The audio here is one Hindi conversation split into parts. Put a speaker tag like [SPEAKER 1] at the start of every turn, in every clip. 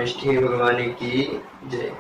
[SPEAKER 1] परमेष्ठी भगवान की जय।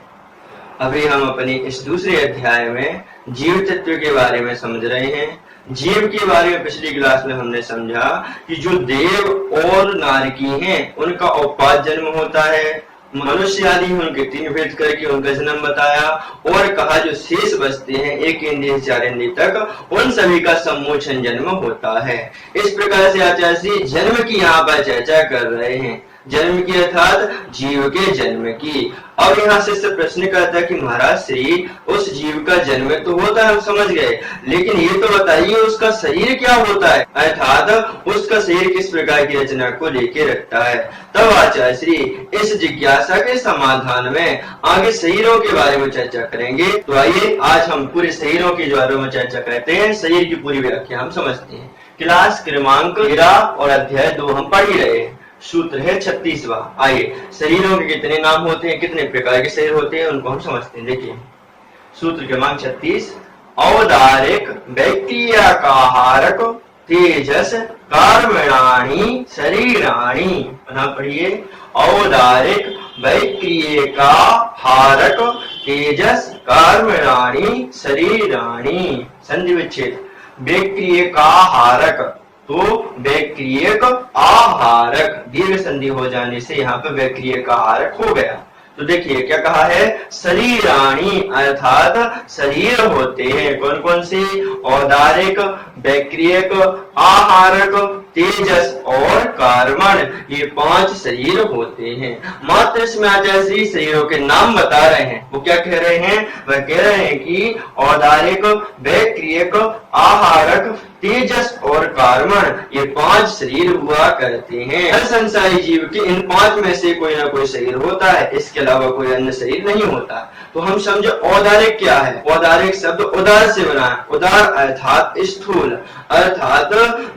[SPEAKER 1] अभी हम अपने इस दूसरे अध्याय में जीव तत्व के बारे में समझ रहे हैं। जीव के बारे में पिछली क्लास में हमने समझा कि जो देव और नारकी हैं उनका औपात जन्म होता है, मनुष्य आदि उनके 3 भेद करके उनका जन्म बताया और कहा जो शेष बचते हैं 1 इंद्रिय से 4 इंद्रिय तक उन सभी का सम्मोचन जन्म होता है। इस प्रकार से आचार्य श्री जन्म की यहाँ पर चर्चा कर रहे हैं, जन्म की अर्थात जीव के जन्म की। अब यहाँ से प्रश्न करता है कि महाराज श्री उस जीव का जन्म तो होता है, हम समझ गए, लेकिन ये तो बताइए उसका शरीर क्या होता है, अर्थात उसका शरीर किस प्रकार की रचना को लेके रखता है। तब आचार्य श्री इस जिज्ञासा के समाधान में आगे शरीरों के बारे में चर्चा करेंगे। तो आइए आज हम पूरे शरीरों के बारे में चर्चा करते हैं, शरीर की पूरी व्याख्या हम समझते हैं। क्लास क्रमांक 13 और अध्याय 2 हम पढ़ ही रहे हैं। सूत्र है 36वां। आइए शरीरों के कितने नाम होते हैं, कितने प्रकार के शरीर होते हैं, उनको हम समझते हैं। देखिए सूत्र क्रमांक 36, औदारिक वैक्रियकाहारक तेजस कर्मणानि शरीराणि। पढ़िए, औदारिक वैक्रियकाहारक तेजस कर्मणानि शरीराणि। संधि विच्छेद, वैक्रियकाहारक तो वैक्रियक आहारक, दीर्घ संधि हो जाने से यहाँ पे वैक्रियक आहारक हो गया। तो देखिए क्या कहा है, शरीराणि अर्थात शरीर होते हैं। कौन कौन से, औदारिक, वैक्रियक, आहारक, तेजस और कर्मण, ये 5 शरीर होते हैं। मात्र इसमें आचार्य श्री शरीरों के नाम बता रहे हैं। वो क्या कह रहे हैं, वह कह रहे हैं कि औदारिक, वैक्रियक, आहारक, तेजस और कर्मण, ये 5 शरीर हुआ करते हैं। हर संसारी जीव के इन 5 में से कोई ना कोई शरीर होता है, इसके अलावा कोई अन्य शरीर नहीं होता। तो हम समझे औदारिक क्या है। औदारिक शब्द उदार से बना है। उदार अर्थात स्थूल, अर्थात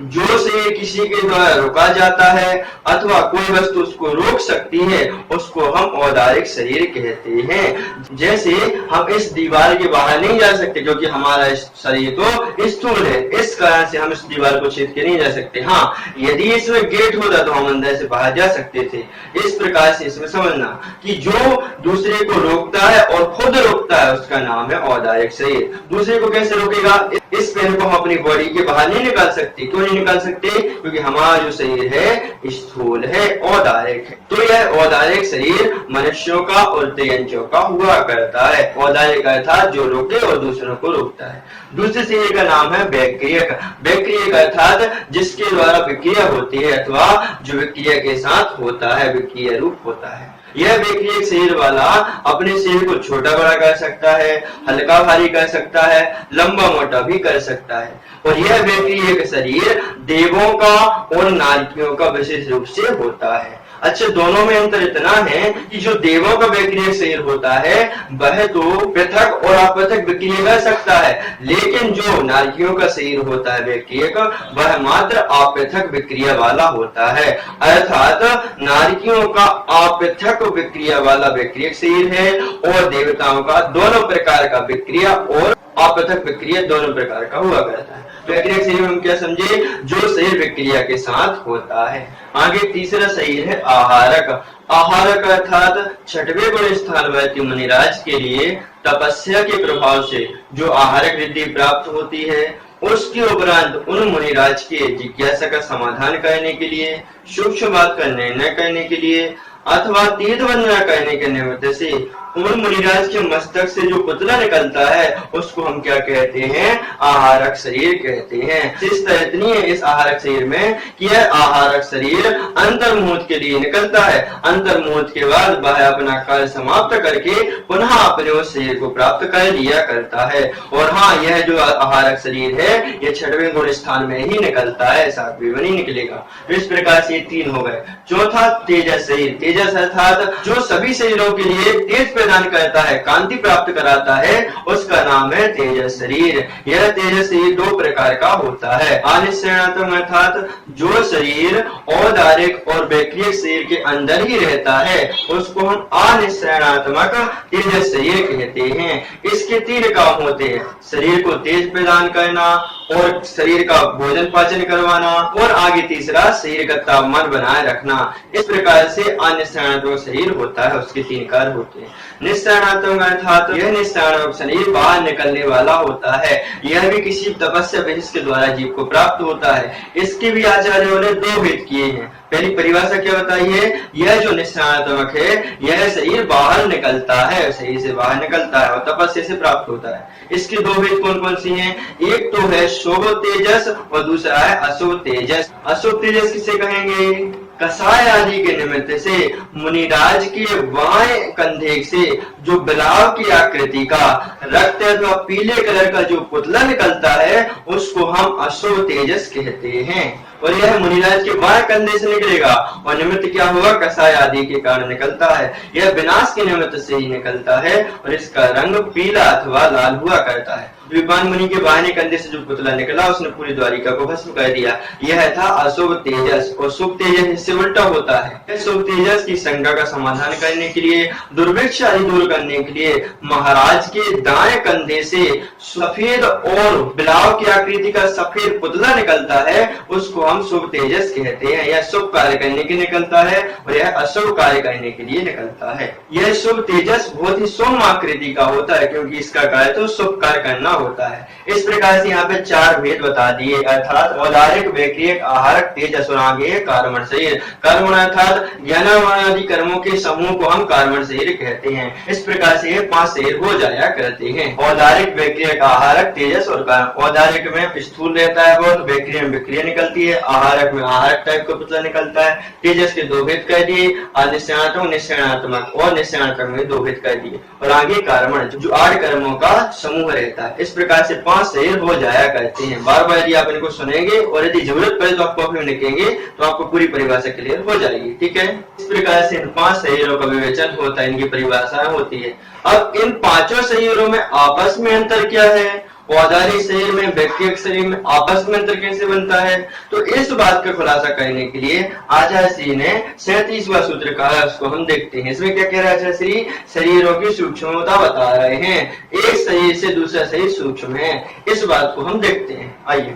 [SPEAKER 1] जो शरीर किसी के द्वारा रोका जाता है अथवा कोई वस्तु उसको रोक सकती है उसको हम औदारिक शरीर कहते हैं। जैसे हम इस दीवार के बाहर नहीं जा सकते क्योंकि हमारा शरीर तो स्थूल है, इस कारण से हम इस दीवार को छेद के नहीं जा सकते। हाँ, यदि इसमें गेट होता तो हम अंदर से बाहर जा सकते थे। इस प्रकार से इसमें समझना कि जो दूसरे को रोकता है और खुद रोकता है उसका नाम है औदारिक शरीर। दूसरे को कैसे रोकेगा, इस पेन को हम अपनी बॉडी के बाहर नहीं निकाल सकते। क्यों नहीं निकाल सकते, क्योंकि हमारा जो शरीर है स्थूल है, औदारिक है। तो यह औदारिक शरीर मनुष्यों का और तेयंचों का हुआ करता है। औदारिक अर्थात जो रोके और दूसरों को रोकता है। दूसरे शरीर का नाम है वैक्रियक। वैक्रियक अर्थात जिसके द्वारा विक्रिया होती है अथवा जो विक्रिया के साथ होता है, विक्रिया रूप होता है। यह वैक्रियक शरीर वाला अपने शरीर को छोटा बड़ा कर सकता है, हल्का भारी कर सकता है, लंबा मोटा भी कर सकता है। और यह वैक्रियक शरीर देवों का और नारकियों का विशेष रूप से होता है। अच्छा, दोनों में अंतर इतना है कि जो देवों का वैक्रियक शरीर होता है वह तो पृथक और अपृथक विक्रिया कर सकता है, लेकिन जो नारकियों का शरीर होता है वैक्रियक, वह मात्र अपृथक विक्रिया वाला होता है। अर्थात नारकियों का अपृथक विक्रिया वाला वैक्रियक शरीर है और देवताओं का दोनों प्रकार का विक्रिया और अपृथक विक्रिया दोनों प्रकार का हुआ करता है। वैक्रियक शरीर में हम क्या समझे, जो शरीर विक्रिया के साथ होता है। आगे तीसरा शरीर है आहारक। आहारक अर्थात 6वें गुण स्थान मुनिराज के लिए तपस्या के प्रभाव से जो आहारक रिद्धि प्राप्त होती है, उसके उपरांत उन मुनिराज के जिज्ञासा का समाधान करने के लिए, सूक्ष्म बात का निर्णय करने के लिए अथवा तीर्थ वंदना करने के निमित्त से उन मुनिराज के मस्तक से जो पुतला निकलता है उसको हम क्या कहते हैं, आहारक शरीर कहते हैं। शिष्टता इतनी है इस आहारक शरीर में कि यह आहारक शरीर अंतर्मुहूर्त के लिए निकलता है। अंतर्मुहूर्त के बाद वह अपना कार्य समाप्त करके पुनः अपने उस शरीर को प्राप्त कर लिया करता है। और हाँ, यह जो आहारक शरीर है यह 6वें गुण स्थान में ही निकलता है, 7वें में नहीं निकलेगा। तो इस प्रकार से 3 हो गए। चौथा तेजस शरीर। तेजस अर्थात जो सभी शरीरों के लिए तेज प्रदान करता है, कांति प्राप्त कराता है, उसका नाम है तेजस शरीर। यह तेजस शरीर दो प्रकार का होता है। अनिश्चयनात्मक अर्थात जो शरीर औदारिक और वैक्रियक शरीर के अंदर ही रहता है उसको हम अनिश्चयनात्मक तेजस शरीर कहते हैं। इसके तीन काम होते हैं, शरीर को तेज प्रदान करना और शरीर का भोजन पाचन करवाना, और आगे तीसरा शरीर का तापमान बनाए रखना। इस प्रकार से अनिश्चयनात्मक शरीर होता है, उसके तीन कार्य होते हैं। निश्चयनात्मक अर्थात यह निश्चयनात्मक शरीर बाहर निकलने वाला होता है। यह भी किसी तपस्या विशेष के द्वारा जीव को प्राप्त होता है। इसके भी आचार्यों ने दो भेद किए हैं। पहली परिभाषा क्या बताई है, यह जो निश्चयनात्मक है यह शरीर बाहर निकलता है, शरीर से बाहर निकलता है और तपस्या से प्राप्त होता है। इसके दो भेद कौन कौन सी हैं? एक तो है शुभ तेजस और दूसरा है अशुभ तेजस। अशुभ तेजस किसे कहेंगे? कसाय आदि के निमित्त से मुनिराज के बाएं कंधे से जो बिलाव की आकृति का रक्त अथवा पीले कलर का जो पुतला निकलता है उसको हम अशुभ तेजस कहते हैं। और यह मुनिराज के बाएं कंधे से निकलेगा और निमित्त क्या होगा? कसाय आदि के कारण निकलता है। यह विनाश के निमित्त से ही निकलता है और इसका रंग पीला अथवा लाल हुआ करता है। विद्वान मुनि के बाएं कंधे से जो पुतला निकला उसने पूरी द्वारिका को भस्म कर दिया। यह था अशुभ तेजस। और शुभ तेजस इससे उल्टा होता है। शुभ तेजस की शंका का समाधान करने के लिए, दुर्भिक्ष आदि दूर करने के लिए महाराज के दाएं कंधे से सफेद और बिलाव की आकृति का सफेद पुतला निकलता है, उसको हम शुभ तेजस कहते हैं। यह शुभ कार्य करने के निकलता है और यह अशुभ कार्य करने के लिए निकलता है। यह शुभ तेजस बहुत ही सौम्य आकृति का होता है क्योंकि इसका कार्य तो शुभ कार्य करना होता है। इस प्रकार से यहाँ पे चार भेद बता दिए, अर्थात औदारिक, वैक्रियक, आहारक, तेजस और आगे कर्मण शरीर। कर्मण अर्थात ज्ञानावरण आदि कर्मों के समूह को हम कर्मण शरीर कहते हैं। इस प्रकार से ये पांच शरीर हो जाया करते हैं, औदारिक, वैक्रियक, आहारक, तेजस और कर्म। औदारिक में स्थूल रहता है बहुत, वैक्रिय में विक्रिया निकलती है, आहारक में आहारक टाइप का पुतला निकलता है, तेजस के दो भेद कर दिए, निश्चयात्मक, निश्चयात्मक और निश्चयात्मक में दो भेद कर दिए, और आगे कर्मण जो 8 कर्मों का समूह रहता है। इस प्रकार से 5 शरीर हो जाया करते हैं। बार बार यदि आप इनको सुनेंगे और यदि जरूरत पड़े तो आप कॉपी में लिखेंगे तो आपको पूरी परिभाषा क्लियर हो जाएगी। ठीक है, इस प्रकार से इन 5 शरीरों का विवेचन होता है, इनकी परिभाषाएं होती है। अब इन पांचों शरीरों में आपस में अंतर क्या है? औदारिक शरीर में, वैक्रियक शरीर में आपस में अंतर कैसे बनता है? तो इस बात का खुलासा करने के लिए आचार्य श्री ने 37वां सूत्र कहा है, उसको हम देखते हैं। इसमें क्या कह रहा है आचार्य श्री? शरीरों की सूक्ष्मता बता रहे हैं। एक शरीर से दूसरा शरीर सूक्ष्म है, इस बात को हम देखते हैं। आइए,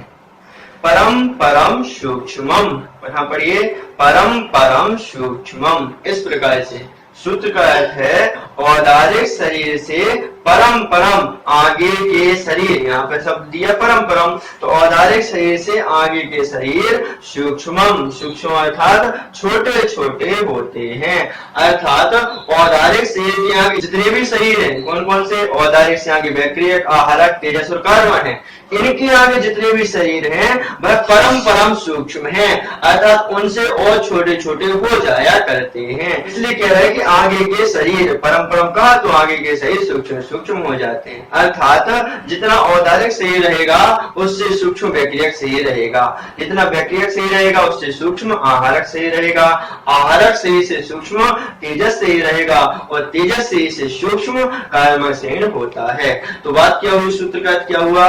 [SPEAKER 1] परम परम सूक्ष्मम, पढ़िए, परम परम सूक्ष्मम। इस प्रकार से सूत्र का अर्थ है औदारिक शरीर से परम परम आगे के शरीर, यहाँ पे शब्द दिया परम परम, तो औदारिक शरीर से आगे के शरीर सूक्ष्मम, सूक्ष्म अर्थात छोटे छोटे होते हैं। अर्थात औदारिक शरीर के आगे जितने भी शरीर हैं, कौन कौन से? औदारिक से आगे वैक्रियक, आहारक, तेजस और कर्मण है। इनके आगे जितने भी शरीर हैं वह परम परम सूक्ष्म हैं, अर्थात उनसे और छोटे छोटे हो जाया करते हैं। इसलिए कह रहे हैं कि आगे के शरीर परम परम कहा तो आगे के शरीर सूक्ष्म सूक्ष्म हो जाते हैं। अर्थात जितना औदारिक शरीर रहेगा उससे सूक्ष्म वैक्रियक शरीर रहेगा, जितना वैक्रियक शरीर रहेगा उससे सूक्ष्म आहारक शरीर रहेगा, आहारक शरीर से सूक्ष्म तेजस शरीर रहेगा और तेजस शरीर से सूक्ष्म कर्मण शरीर होता है। तो बात क्या हुई? सूत्र का क्या हुआ?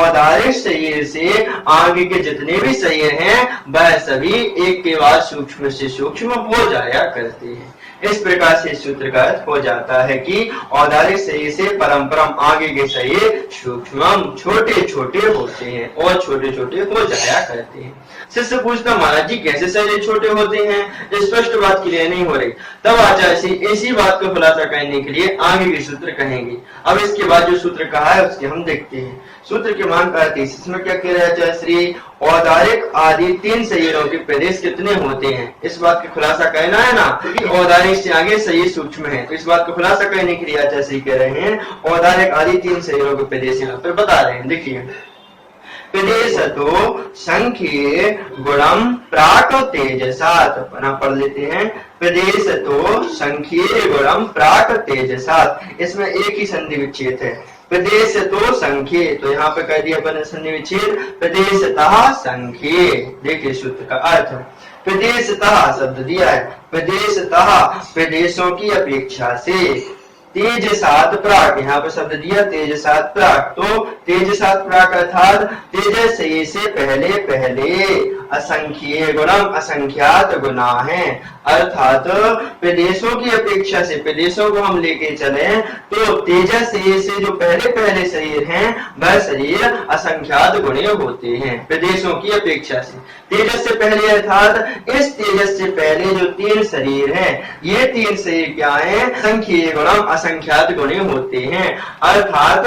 [SPEAKER 1] औदारिक शरीर से आगे के जितने भी शरीर हैं वह सभी एक के बाद सूक्ष्म से सूक्ष्म हो जाया करते हैं। इस प्रकार से सूत्र का अर्थ हो जाता है कि औदारिक शरीर से परम परम आगे के शरीर सूक्ष्म छोटे छोटे होते हैं और छोटे छोटे हो जाया करते हैं। शिष्य पूछता, महाराज जी कैसे शरीर छोटे होते हैं? स्पष्ट बात क्लियर नहीं हो रही। तब आचार्य इसी बात को खुलासा करने के लिए आगे के सूत्र कहेंगे। अब इसके बाद जो सूत्र कहा है उसके हम देखते हैं। सूत्र के मान का इसमें क्या कह रहे हैं आचार्य श्री? औदारिक आदि 3 शरीरों के प्रदेश कितने होते हैं? इस बात का खुलासा करना है ना, क्योंकि औदारिक से आगे शरीर सूक्ष्म है, तो इस बात को खुलासा करने के लिए आचार्य श्री कह रहे हैं औदारिक आदि 3 शरीरों के प्रदेश यहाँ पर बता रहे हैं। देखिए, प्रदेश तो संख्ये गुणम प्राक तेजसात, पढ़ लेते हैं। प्रदेश तो संख्ये गुणम प्राक तेजसात, इसमें एक ही संधि विच्छेद है। प्रदेश तो संख्ये, तो यहाँ पे कर दिया अपन संधि विच्छेद, प्रदेशतः संख्ये। देखिए सूत्र का अर्थ, प्रदेशतः शब्द दिया है, प्रदेशतः प्रदेशों की अपेक्षा से, तेजसात प्राक, यहाँ पर शब्द दिया तेजसात प्राक, तो तेजसात प्राक अर्थात तेजस से पहले पहले असंख्य गुणम, असंख्यात गुना है। अर्थात प्रदेशों की अपेक्षा से, प्रदेशों को हम लेके चले तो तेजस से जो पहले पहले शरीर हैं वह शरीर असंख्यात गुणे होते हैं प्रदेशों की अपेक्षा से। तेजस से पहले अर्थात इस तेजस से पहले जो तीन शरीर हैं, ये तीन शरीर क्या है? संख्य गुणम, असंख्यात गुणे होते हैं। अर्थात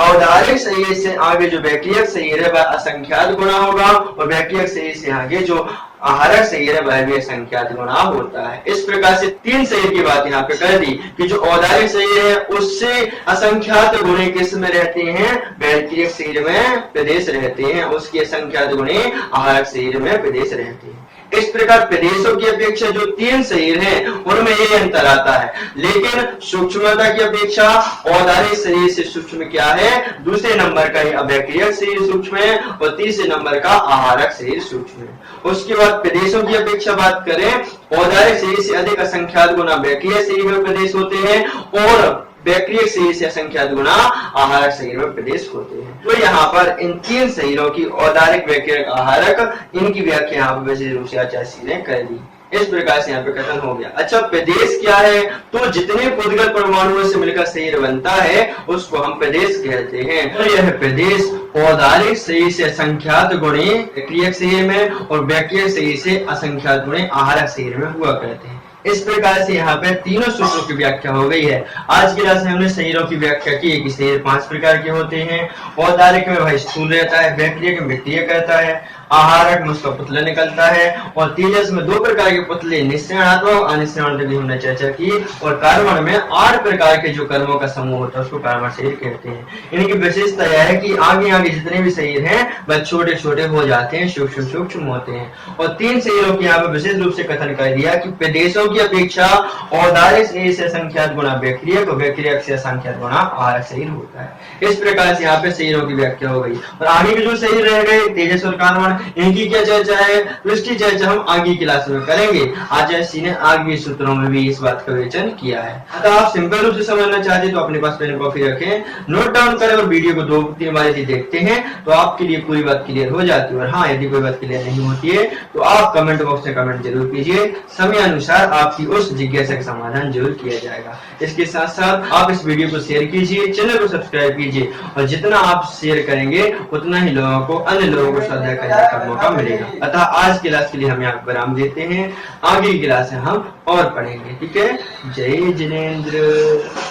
[SPEAKER 1] औदारिक शरीर से आगे जो वैक्रियक शरीर है वह असंख्यात गुणा होगा, और वैक्रियक शरीर से आगे जो आहारक शरीर है वह भी असंख्यात गुणा होता है। इस प्रकार से तीन शरीर की बात यहाँ पे कर दी कि जो औदारिक शरीर है उससे असंख्यात गुणे किस में रहते हैं? वैक्रियक शरीर में प्रदेश रहते हैं, उसकी असंख्यात गुणे आहारक शरीर में प्रदेश रहते हैं। इस प्रकार प्रदेशों की अपेक्षा जो तीन शरीर हैं उनमें ये अंतर आता है, लेकिन सूक्ष्मता की अपेक्षा औदारिक शरीर से सूक्ष्म क्या है? दूसरे नंबर का ही अवैक्रियक शरीर सूक्ष्म है, और तीसरे नंबर का आहारक शरीर सूक्ष्म है। उसके बाद प्रदेशों की अपेक्षा बात करें, औदारिक शरीर से अधिक असंख्यात गुना वैक्रियक शरीर में प्रदेश होते हैं, और वैक्रियक शरीर से असंख्यात गुना आहारक शरीर में प्रदेश होते हैं। तो यहाँ पर इन तीन शरीरों की औदारिक, वैक्रियक, आहारक, इनकी व्याख्या यहाँ पर विशेष रूप से आचार्य ने कर दी। इस प्रकार से यहाँ पे कथन हो गया। अच्छा, प्रदेश क्या है? तो जितने पुद्गल परमाणुओं से मिलकर शरीर बनता है उसको हम प्रदेश कहते हैं। तो यह प्रदेश औदारिक शरीर से असंख्यात गुणे वैक्रियक शरीर में, और वैक्रियक शरीर से असंख्यात गुणे आहारक शरीर में हुआ करते हैं। इस प्रकार से यहाँ पे तीनों सूत्रों की व्याख्या हो गई है। आज की क्लास में हमने शरीरों की व्याख्या की कि शरीर 5 प्रकार के होते हैं। औदारिक में वह स्थूल रहता है, वैक्रियक में वृत्तीय करता है, आहारक में उसका पुतला निकलता है, और तेजस में 2 प्रकार के पुतले, निश्चयात्मक, अनिश्चयात्मक भी हमने चर्चा की, और कार्बन में 8 प्रकार के जो कर्मों का समूह होता है उसको कार्बन शरीर कहते हैं। इनकी विशेषता यह है कि आगे आगे जितने भी शरीर हैं वह छोटे छोटे हो जाते हैं, सूक्ष्म सूक्ष्म होते हैं। और तीन शरीरों की यहाँ पर विशेष रूप से कथन कर दिया कि प्रदेशों की अपेक्षा औदारिक शरीर से असंख्यात गुना वैक्रियक, और वैक्रियक से असंख्यात गुना आहारक शरीर होता है। इस प्रकार से यहाँ पे शरीरों की व्याख्या हो गई। और आगे के जो शरीर रह गए तेजस और कार्बन, इनकी क्या चर्चा है तो इसकी चर्चा हम आगे की क्लास में करेंगे। आचार्य ने आगे सूत्रों में भी इस बात का विवेचन किया है। अतः आप सिंपल रूप से समझना चाहते तो अपने पास पेन कॉपी रखें, नोट डाउन करें, और वीडियो को 2-3 बार यदि देखते हैं तो आपके लिए पूरी बात क्लियर हो जाती है। और हाँ, यदि कोई बात क्लियर नहीं होती है तो आप कमेंट बॉक्स में कमेंट जरूर कीजिए, समय अनुसार आपकी उस जिज्ञासा का समाधान जरूर किया जाएगा। इसके साथ साथ आप इस वीडियो को शेयर कीजिए, चैनल को सब्सक्राइब कीजिए, और जितना आप शेयर करेंगे उतना ही लोगों को, अन्य लोगों को श्रद्धा करने का मौका मिलेगा। अतः आज की क्लास के लिए हम यहाँ पर विराम देते हैं, आगे की क्लास में हम और पढ़ेंगे। ठीक है, जय जिनेंद्र।